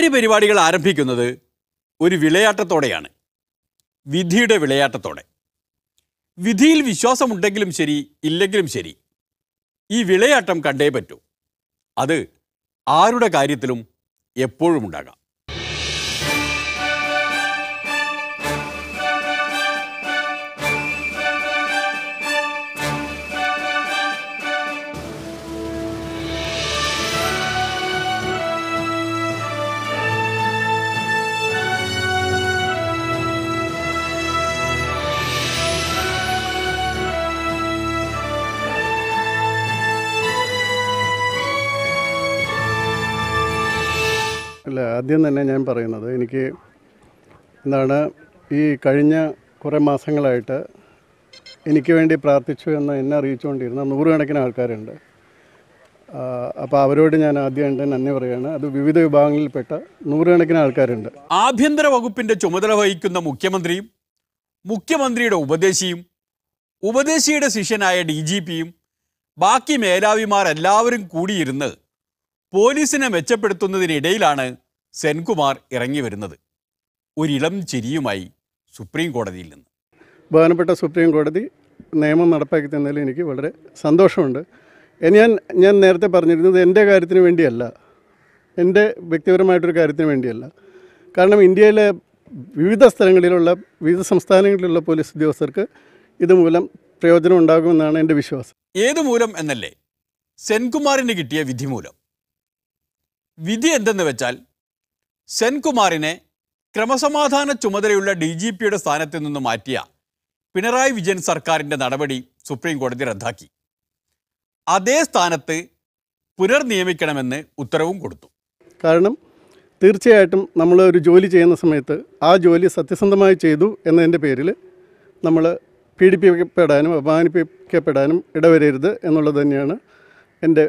കാര്യപരിപാടികൾ ആരംഭിക്കുന്നത് ഒരു വിളയാട്ടത്തോടെയാണ്, വിധിയുടെ വിളയാട്ടത്തോടെ. വിധിയിൽ വിശ്വാസമുണ്ടെങ്കിലും ശരി, ഇല്ലെങ്കിലും ശരി, ഈ വിളയാട്ടം കണ്ടേ പറ്റൂ. അത് ആരുടെ കാര്യത്തിലും എപ്പോഴും ഉണ്ടാകാം. അല്ല, ആദ്യം തന്നെ ഞാൻ പറയുന്നത്, എനിക്ക് എന്താണ്, ഈ കഴിഞ്ഞ കുറേ മാസങ്ങളായിട്ട് എനിക്ക് വേണ്ടി പ്രാർത്ഥിച്ചു എന്ന് എന്നെ അറിയിച്ചുകൊണ്ടിരുന്ന നൂറുകണക്കിന് ആൾക്കാരുണ്ട്. അപ്പോൾ അവരോട് ഞാൻ ആദ്യമായിട്ട് നന്ദി പറയുകയാണ്. അത് വിവിധ വിഭാഗങ്ങളിൽപ്പെട്ട നൂറുകണക്കിന് ആൾക്കാരുണ്ട്. ആഭ്യന്തര വകുപ്പിൻ്റെ ചുമതല വഹിക്കുന്ന മുഖ്യമന്ത്രിയും, മുഖ്യമന്ത്രിയുടെ ഉപദേശിയും, ഉപദേശിയുടെ ശിഷ്യനായ DGPയും, ബാക്കി മേധാവിമാരെല്ലാവരും കൂടിയിരുന്ന് പോലീസിനെ മെച്ചപ്പെടുത്തുന്നതിനിടയിലാണ് സെൻകുമാർ ഇറങ്ങി വരുന്നത്, ഒരിളം ചിരിയുമായി സുപ്രീം കോടതിയിൽ നിന്ന്. ബഹുമാനപ്പെട്ട സുപ്രീം കോടതി നിയമം നടപ്പാക്കി തന്നതിൽ എനിക്ക് വളരെ സന്തോഷമുണ്ട്. ഞാൻ നേരത്തെ പറഞ്ഞിരുന്നത് എൻ്റെ കാര്യത്തിന് വേണ്ടിയല്ല, എൻ്റെ വ്യക്തിപരമായിട്ടൊരു കാര്യത്തിന് വേണ്ടിയല്ല. കാരണം ഇന്ത്യയിലെ വിവിധ സ്ഥലങ്ങളിലുള്ള, വിവിധ സംസ്ഥാനങ്ങളിലുള്ള പോലീസ് ഉദ്യോഗസ്ഥർക്ക് ഇതുമൂലം പ്രയോജനം ഉണ്ടാകുമെന്നാണ് എൻ്റെ വിശ്വാസം. ഏതു മൂലം എന്നല്ലേ, സെൻകുമാറിന് കിട്ടിയ വിധി മൂലം. വിധി എന്തെന്ന് വെച്ചാൽ, സെൻകുമാറിനെ ക്രമസമാധാന ചുമതലയുള്ള DGPയുടെ സ്ഥാനത്ത് നിന്ന് മാറ്റിയ പിണറായി വിജയൻ സർക്കാരിൻ്റെ നടപടി സുപ്രീം കോടതി റദ്ദാക്കി. അതേ സ്ഥാനത്ത് പുനർനിയമിക്കണമെന്ന് ഉത്തരവും കൊടുത്തു. കാരണം തീർച്ചയായിട്ടും നമ്മൾ ഒരു ജോലി ചെയ്യുന്ന സമയത്ത് ആ ജോലി സത്യസന്ധമായി ചെയ്തു എന്നതിൻ്റെ പേരിൽ നമ്മൾ പീഡിപ്പിക്കപ്പെടാനും അപമാനിപ്പിക്കപ്പെടാനും ഇടവരരുത് എന്നുള്ളത് തന്നെയാണ് എൻ്റെ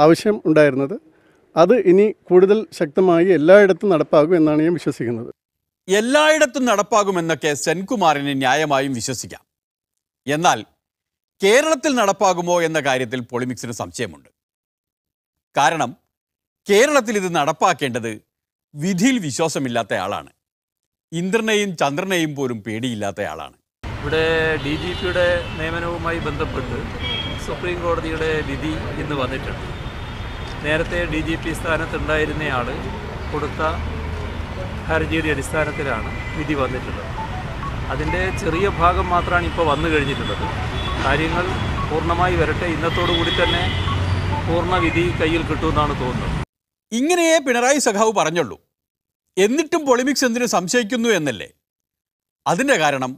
ആവശ്യം ഉണ്ടായിരുന്നത്. അത് ഇനി കൂടുതൽ ശക്തമായി എല്ലായിടത്തും നടപ്പാകും എന്നാണ് ഞാൻ വിശ്വസിക്കുന്നത്. എല്ലായിടത്തും നടപ്പാകുമെന്നൊക്കെ സെൻകുമാറിന് ന്യായമായും വിശ്വസിക്കാം. എന്നാൽ കേരളത്തിൽ നടപ്പാകുമോ എന്ന കാര്യത്തിൽ പൊളിമിക്സിന് സംശയമുണ്ട്. കാരണം കേരളത്തിൽ ഇത് നടപ്പാക്കേണ്ടത് വിധിയിൽ വിശ്വാസമില്ലാത്ത ആളാണ്, ഇന്ദ്രനെയും ചന്ദ്രനെയും പോലും പേടിയില്ലാത്ത ആളാണ്. ഇവിടെ DGPയുടെ നിയമനവുമായി ബന്ധപ്പെട്ട് സുപ്രീം കോടതിയുടെ വിധി ഇന്ന് വന്നിട്ടുണ്ട്. നേരത്തെ DGP സ്ഥാനത്തുണ്ടായിരുന്നയാൾ കൊടുത്ത ഹർജിയുടെ അടിസ്ഥാനത്തിലാണ് വിധി വന്നിട്ടുള്ളത്. അതിൻ്റെ ചെറിയ ഭാഗം മാത്രമാണ് ഇപ്പോൾ വന്നു കഴിഞ്ഞിട്ടുള്ളത്. കാര്യങ്ങൾ പൂർണ്ണമായി വരട്ടെ, ഇന്നത്തോടു കൂടി തന്നെ പൂർണ്ണ വിധി കയ്യിൽ കിട്ടുമെന്നാണ് തോന്നുന്നത്. ഇങ്ങനെയേ പിണറായി സഖാവ് പറഞ്ഞുള്ളൂ. എന്നിട്ടും പൊളിമിക്സ് എന്തിനു സംശയിക്കുന്നു എന്നല്ലേ? അതിൻ്റെ കാരണം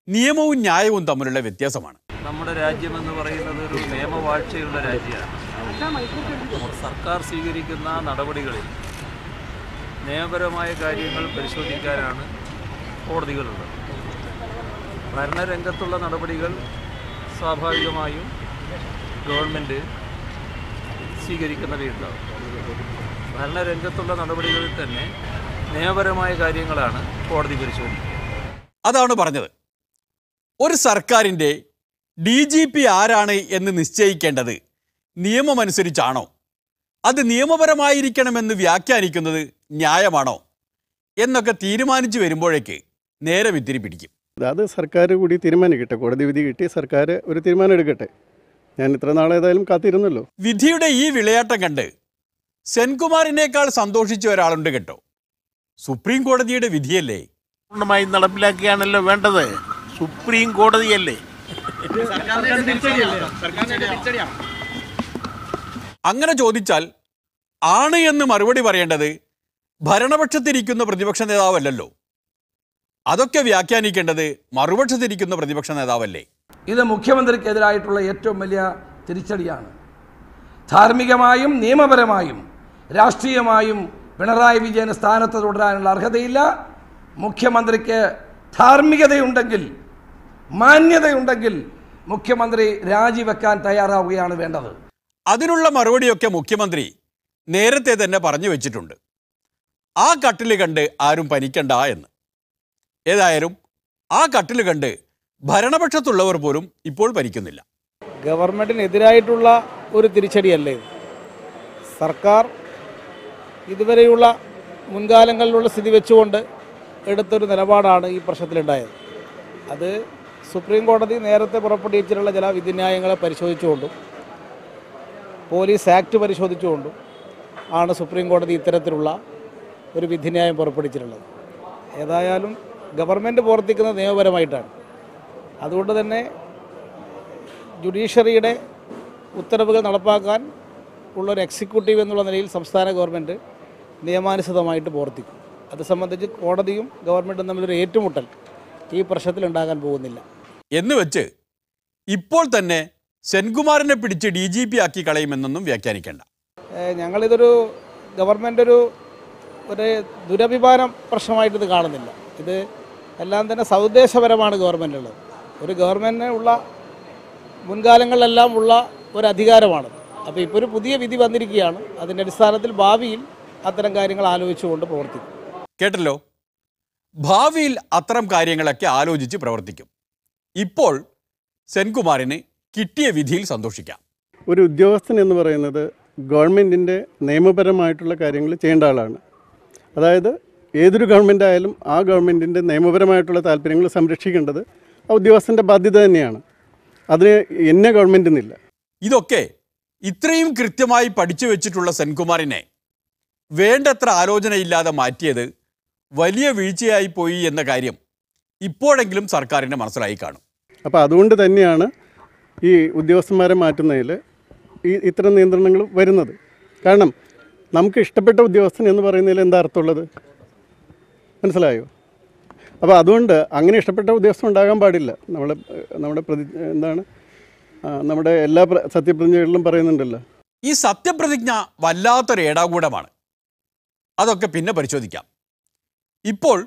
നിയമവും ന്യായവും തമ്മിലുള്ള വ്യത്യാസമാണ്. നമ്മുടെ രാജ്യമെന്ന് പറയുന്നത് ഒരു നിയമവാഴ്ചയുള്ള രാജ്യമാണ്. സർക്കാർ സ്വീകരിക്കുന്ന നടപടികളിൽ നിയമപരമായ കാര്യങ്ങൾ പരിശോധിക്കാനാണ് കോടതികളുള്ളത്. ഭരണരംഗത്തുള്ള നടപടികൾ സ്വാഭാവികമായും ഗവൺമെൻറ് സ്വീകരിക്കുന്നവയുണ്ടാവും. ഭരണരംഗത്തുള്ള നടപടികളിൽ തന്നെ നിയമപരമായ കാര്യങ്ങളാണ് കോടതി പരിശോധിക്കുക. അതാണ് പറഞ്ഞത്. ഒരു സർക്കാരിൻ്റെ DGP ആരാണ് എന്ന് നിശ്ചയിക്കേണ്ടത് നിയമമനുസരിച്ചാണോ, അത് നിയമപരമായിരിക്കണമെന്ന് വ്യാഖ്യാനിക്കുന്നത് ന്യായമാണോ എന്നൊക്കെ തീരുമാനിച്ചു വരുമ്പോഴേക്ക് നേരം ഇത്തിരി പിടിക്കും. അത് സർക്കാർ കൂടി തീരുമാനിക്കട്ടെ. കോടതി വിധി കിട്ടി, സർക്കാർ ഒരു തീരുമാനം എടുക്കട്ടെ. ഞാൻ ഇത്ര നാളേതായാലും കാത്തിരുന്നല്ലോ. വിധിയുടെ ഈ വിളയാട്ടം കണ്ട് സെൻകുമാറിനേക്കാൾ സന്തോഷിച്ച ഒരാളുണ്ട് കേട്ടോ. സുപ്രീം കോടതിയുടെ വിധിയല്ലേ പൂർണ്ണമായി നടപ്പിലാക്കിയാണല്ലോ വേണ്ടത്. സുപ്രീം കോടതിയല്ലേ. അങ്ങനെ ചോദിച്ചാൽ ആണ് എന്ന് മറുപടി പറയേണ്ടത് ഭരണപക്ഷത്തിരിക്കുന്ന പ്രതിപക്ഷ നേതാവല്ലല്ലോ. അതൊക്കെ വ്യാഖ്യാനിക്കേണ്ടത് മറുപക്ഷത്തിരിക്കുന്ന പ്രതിപക്ഷ നേതാവല്ലേ. ഇത് മുഖ്യമന്ത്രിക്കെതിരായിട്ടുള്ള ഏറ്റവും വലിയ തിരിച്ചടിയാണ്. ധാർമ്മികമായും നിയമപരമായും രാഷ്ട്രീയമായും പിണറായി വിജയന് സ്ഥാനത്ത് തുടരാനുള്ള അർഹതയില്ല. മുഖ്യമന്ത്രിക്ക് ധാർമ്മികതയുണ്ടെങ്കിൽ, മാന്യതയുണ്ടെങ്കിൽ മുഖ്യമന്ത്രി രാജിവെക്കാൻ തയ്യാറാവുകയാണ് വേണ്ടത്. അതിനുള്ള മറുപടിയൊക്കെ മുഖ്യമന്ത്രി നേരത്തെ തന്നെ പറഞ്ഞു വെച്ചിട്ടുണ്ട്. ആ കട്ടിൽ കണ്ട് ആരും പനിക്കണ്ട എന്ന്. ഏതായാലും ആ കട്ടിൽ കണ്ട് ഭരണപക്ഷത്തുള്ളവർ പോലും ഇപ്പോൾ പനിക്കുന്നില്ല. ഗവൺമെൻറ്റിനെതിരായിട്ടുള്ള ഒരു തിരിച്ചടിയല്ലേ. സർക്കാർ ഇതുവരെയുള്ള മുൻകാലങ്ങളിലുള്ള സ്ഥിതി വെച്ചുകൊണ്ട് എടുത്തൊരു നിലപാടാണ് ഈ പ്രശ്നത്തിലുണ്ടായത്. അത് സുപ്രീം കോടതി നേരത്തെ പുറപ്പെടുവിച്ചിട്ടുള്ള ചില വിധിന്യായങ്ങളെ പരിശോധിച്ചുകൊണ്ടും പോലീസ് ആക്ട് പരിശോധിച്ചുകൊണ്ടും ആണ് സുപ്രീം കോടതി ഇത്തരത്തിലുള്ള ഒരു വിധിന്യായം പുറപ്പെടുവിച്ചിട്ടുള്ളത്. ഏതായാലും ഗവൺമെൻറ് പ്രവർത്തിക്കുന്നത് നിയമപരമായിട്ടാണ്. അതുകൊണ്ട് തന്നെ ജുഡീഷ്യറിയുടെ ഉത്തരവുകൾ നടപ്പാക്കാൻ ഉള്ളൊരു എക്സിക്യൂട്ടീവ് എന്നുള്ള നിലയിൽ സംസ്ഥാന ഗവൺമെൻറ് നിയമാനുസൃതമായിട്ട് പ്രവർത്തിക്കും. അത് സംബന്ധിച്ച് കോടതിയും ഗവൺമെൻറ്റും തമ്മിലൊരു ഏറ്റുമുട്ടൽ ഈ പ്രശ്നത്തിൽ ഉണ്ടാകാൻ പോകുന്നില്ല എന്ന് വെച്ച് ഇപ്പോൾ തന്നെ സെൻകുമാറിനെ പിടിച്ച് DGP ആക്കി കളയുമെന്നൊന്നും വ്യാഖ്യാനിക്കേണ്ട. ഞങ്ങളിതൊരു ഗവൺമെൻറ് ഒരു ദുരഭിമാനം പ്രശ്നമായിട്ട് ഇത് കാണുന്നില്ല. ഇത് എല്ലാം തന്നെ സൗദ്ദേശപരമാണ് ഗവൺമെൻറ്റുള്ളത്. ഒരു ഗവൺമെൻറ്റിന് ഉള്ള മുൻകാലങ്ങളിലെല്ലാം ഉള്ള ഒരു അധികാരമാണ്. അപ്പോൾ ഇപ്പോൾ ഒരു പുതിയ വിധി വന്നിരിക്കുകയാണ്. അതിൻ്റെ അടിസ്ഥാനത്തിൽ ഭാവിയിൽ അത്തരം കാര്യങ്ങൾ ആലോചിച്ചുകൊണ്ട് പ്രവർത്തിക്കും. കേട്ടല്ലോ, ഭാവിയിൽ അത്തരം കാര്യങ്ങളൊക്കെ ആലോചിച്ച് പ്രവർത്തിക്കും. ഇപ്പോൾ സെൻകുമാറിന് കിട്ടിയ വിധിയിൽ സന്തോഷിക്കാം. ഒരു ഉദ്യോഗസ്ഥൻ എന്ന് പറയുന്നത് ഗവൺമെൻറ്റിൻ്റെ നിയമപരമായിട്ടുള്ള കാര്യങ്ങൾ ചെയ്യേണ്ട ആളാണ്. അതായത് ഏതൊരു ഗവൺമെൻറ് ആയാലും ആ ഗവൺമെൻറ്റിൻ്റെ നിയമപരമായിട്ടുള്ള താല്പര്യങ്ങൾ സംരക്ഷിക്കേണ്ടത് ആ ഉദ്യോഗസ്ഥൻ്റെ ബാധ്യത തന്നെയാണ്. അതിന് എന്നെ ഗവൺമെൻറ് എന്നില്ല. ഇതൊക്കെ ഇത്രയും കൃത്യമായി പഠിച്ചു വെച്ചിട്ടുള്ള സെൻകുമാറിനെ വേണ്ടത്ര ആലോചനയില്ലാതെ മാറ്റിയത് വലിയ വീഴ്ചയായി പോയി എന്ന കാര്യം ഇപ്പോഴെങ്കിലും സർക്കാരിന് മനസ്സിലായി കാണും. അപ്പോൾ അതുകൊണ്ട് തന്നെയാണ് ഈ ഉദ്യോഗസ്ഥന്മാരെ മാറ്റുന്നതിൽ ഇത്തരം നിയന്ത്രണങ്ങൾ വരുന്നത്. കാരണം നമുക്ക് ഇഷ്ടപ്പെട്ട ഉദ്യോഗസ്ഥൻ എന്ന് പറയുന്നതിൽ എന്താ അർത്ഥമുള്ളത്? മനസ്സിലായോ? അപ്പോൾ അതുകൊണ്ട് അങ്ങനെ ഇഷ്ടപ്പെട്ട ഉദ്യോഗസ്ഥൻ ഉണ്ടാകാൻ പാടില്ല. നമ്മുടെ എല്ലാ സത്യപ്രതിജ്ഞകളിലും പറയുന്നുണ്ടല്ലോ. ഈ സത്യപ്രതിജ്ഞ വല്ലാത്തൊരു ഏടാകൂടമാണ്. അതൊക്കെ പിന്നെ പരിശോധിക്കാം. ഇപ്പോൾ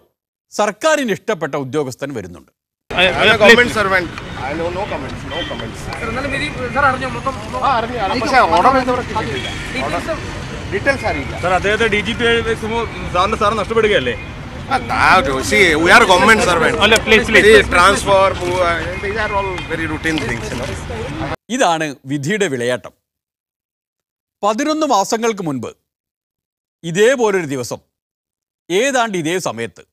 സർക്കാരിന് ഇഷ്ടപ്പെട്ട ഉദ്യോഗസ്ഥൻ വരുന്നുണ്ട്. അദ്ദേഹത്തെ DGP സാർ നഷ്ടപ്പെടുകയല്ലേ? ഇതാണ് വിധിയുടെ വിളയാട്ടം. 11 മാസങ്ങൾക്ക് മുൻപ് ഇതേപോലൊരു ദിവസം ഏതാണ്ട് ഇതേ സമയത്ത്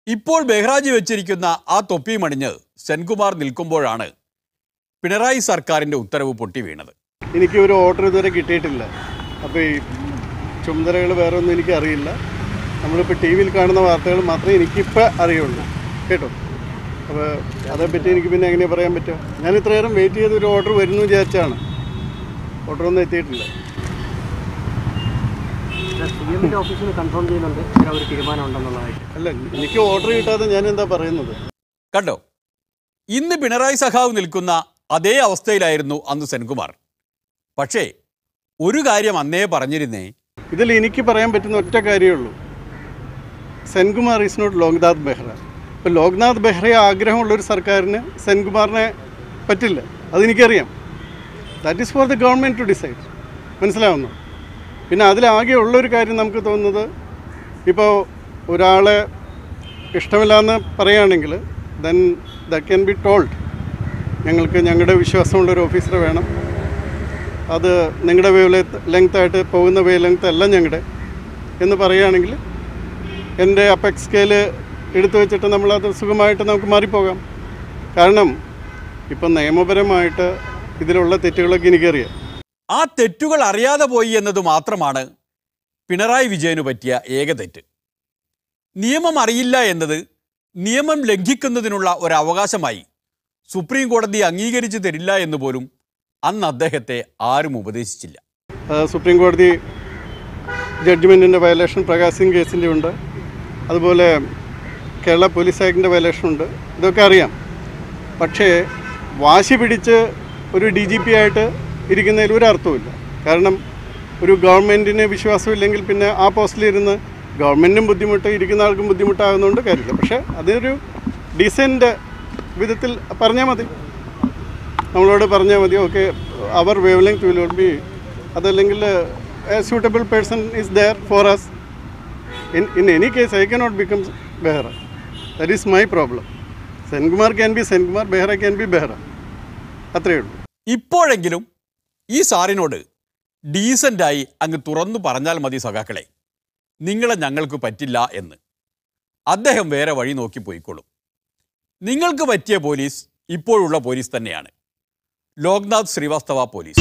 ഇപ്പോൾ ബെഹ്റാജി വെച്ചിരിക്കുന്ന ആ തൊപ്പി മണിഞ്ഞ് സെൻകുമാർ നിൽക്കുമ്പോഴാണ് പിണറായി സർക്കാരിൻ്റെ ഉത്തരവ് പൊട്ടി വീണത്. എനിക്ക് ഒരു ഓർഡർ ഇതുവരെ കിട്ടിയിട്ടില്ല. അപ്പോൾ ഈ ചുമതലകൾ വേറെ ഒന്നും എനിക്ക് അറിയില്ല. നമ്മളിപ്പോൾ TV കാണുന്ന വാർത്തകൾ മാത്രമേ എനിക്കിപ്പോൾ അറിയുള്ളൂ. കേട്ടോ? അപ്പോൾ അതേപ്പറ്റി എനിക്ക് പിന്നെ എങ്ങനെ പറയാൻ പറ്റുക? ഞാൻ ഇത്രയേരം വെയിറ്റ് ചെയ്ത് ഒരു ഓർഡർ വരുന്നു വിചാരിച്ചാണ്. ഓർഡറൊന്നും എത്തിയിട്ടില്ല. അല്ല, എനിക്ക് ഓർഡർ കിട്ടാതെ ഞാൻ എന്താ പറയുന്നത്? കണ്ടോ, ഇന്ന് പിണറായി സഖാവ് നിൽക്കുന്ന അതേ അവസ്ഥയിലായിരുന്നു അന്ന് സെൻകുമാർ. പക്ഷേ ഒരു കാര്യം അന്നേ പറഞ്ഞിരുന്നേ, ഇതിൽ എനിക്ക് പറയാൻ പറ്റുന്ന ഒറ്റ കാര്യമേ ഉള്ളൂ. Senkumar is not Loknath Behra. ഇപ്പോൾ ലോക്നാഥ് ബെഹ്റയെ ആഗ്രഹമുള്ളൊരു സർക്കാരിന് സെൻകുമാറിനെ പറ്റില്ല. അതെനിക്കറിയാം. That is for the government to decide. മനസ്സിലാവുന്നു? പിന്നെ അതിലാകെ ഉള്ളൊരു കാര്യം നമുക്ക് തോന്നുന്നത്, ഇപ്പോൾ ഒരാളെ ഇഷ്ടമില്ലാന്ന് പറയുകയാണെങ്കിൽ then that can be told. ഞങ്ങൾക്ക് ഞങ്ങളുടെ വിശ്വാസമുള്ളൊരു ഓഫീസറെ വേണം. അത് നിങ്ങളുടെ വേവ് ലെങ്ത്തായിട്ട് പോകുന്ന വേവ് ലെങ്ത്ത് അല്ല ഞങ്ങളുടെ എന്ന് പറയുകയാണെങ്കിൽ എൻ്റെ അപ്പെക്സ് സ്കെയിൽ എടുത്തു വെച്ചിട്ട് നമ്മളത് സുഖമായിട്ട് നമുക്ക് മാറിപ്പോകാം. കാരണം ഇപ്പം നിയമപരമായിട്ട് ഇതിലുള്ള തെറ്റുകളൊക്കെ എനിക്കറിയാം. ആ തെറ്റുകൾ അറിയാതെ പോയി എന്നത് മാത്രമാണ് പിണറായി വിജയന് പറ്റിയ ഏക തെറ്റ്. നിയമം അറിയില്ല എന്നത് നിയമം ലംഘിക്കുന്നതിനുള്ള ഒരു അവകാശമായി സുപ്രീം കോടതി അംഗീകരിച്ചു തരില്ല എന്ന് പോലും അന്ന് അദ്ദേഹത്തെ ആരും ഉപദേശിച്ചില്ല. സുപ്രീം കോടതി ജഡ്ജ്മെൻറ്റിൻ്റെ വയലേഷൻ പ്രകാശ് സിംഗ് കേസിൻ്റെ ഉണ്ട്. അതുപോലെ കേരള പോലീസ് ആക്ടിൻ്റെ വയലേഷൻ ഉണ്ട്. ഇതൊക്കെ അറിയാം. പക്ഷേ വാശി പിടിച്ച് ഒരു DGP ആയിട്ട് ഇരിക്കുന്നതിൽ ഒരു അർത്ഥവുമില്ല. കാരണം ഒരു ഗവൺമെൻറ്റിന് വിശ്വാസമില്ലെങ്കിൽ പിന്നെ ആ പോസ്റ്റിലിരുന്ന് ഗവൺമെൻറ്റിനും ബുദ്ധിമുട്ട്, ഇരിക്കുന്ന ആൾക്കും ബുദ്ധിമുട്ടാകുന്നതുകൊണ്ട് കാര്യമില്ല. പക്ഷേ അതൊരു ഡീസൻറ്റ് വിധത്തിൽ പറഞ്ഞാൽ മതി. നമ്മളോട് പറഞ്ഞാൽ മതി, ഓക്കെ അവർ wavelength will not be, അതല്ലെങ്കിൽ a suitable person is there for us. In any case, I cannot become Behra. That is my problem. Senkumar can be Senkumar, Behra can be Behra. അത്രയേ ഉള്ളൂ. ഇപ്പോഴെങ്കിലും ഈ സാറിനോട് ഡീസൻ്റായി അങ്ങ് തുറന്നു പറഞ്ഞാൽ മതി സഖാക്കളെ, നിങ്ങളെ ഞങ്ങൾക്ക് പറ്റില്ല എന്ന്. അദ്ദേഹം വേറെ വഴി നോക്കി പോയിക്കോളും. നിങ്ങൾക്ക് പറ്റിയ പോലീസ് ഇപ്പോഴുള്ള പോലീസ് തന്നെയാണ്, ലോക്നാഥ് ശ്രീവാസ്തവ പോലീസ്.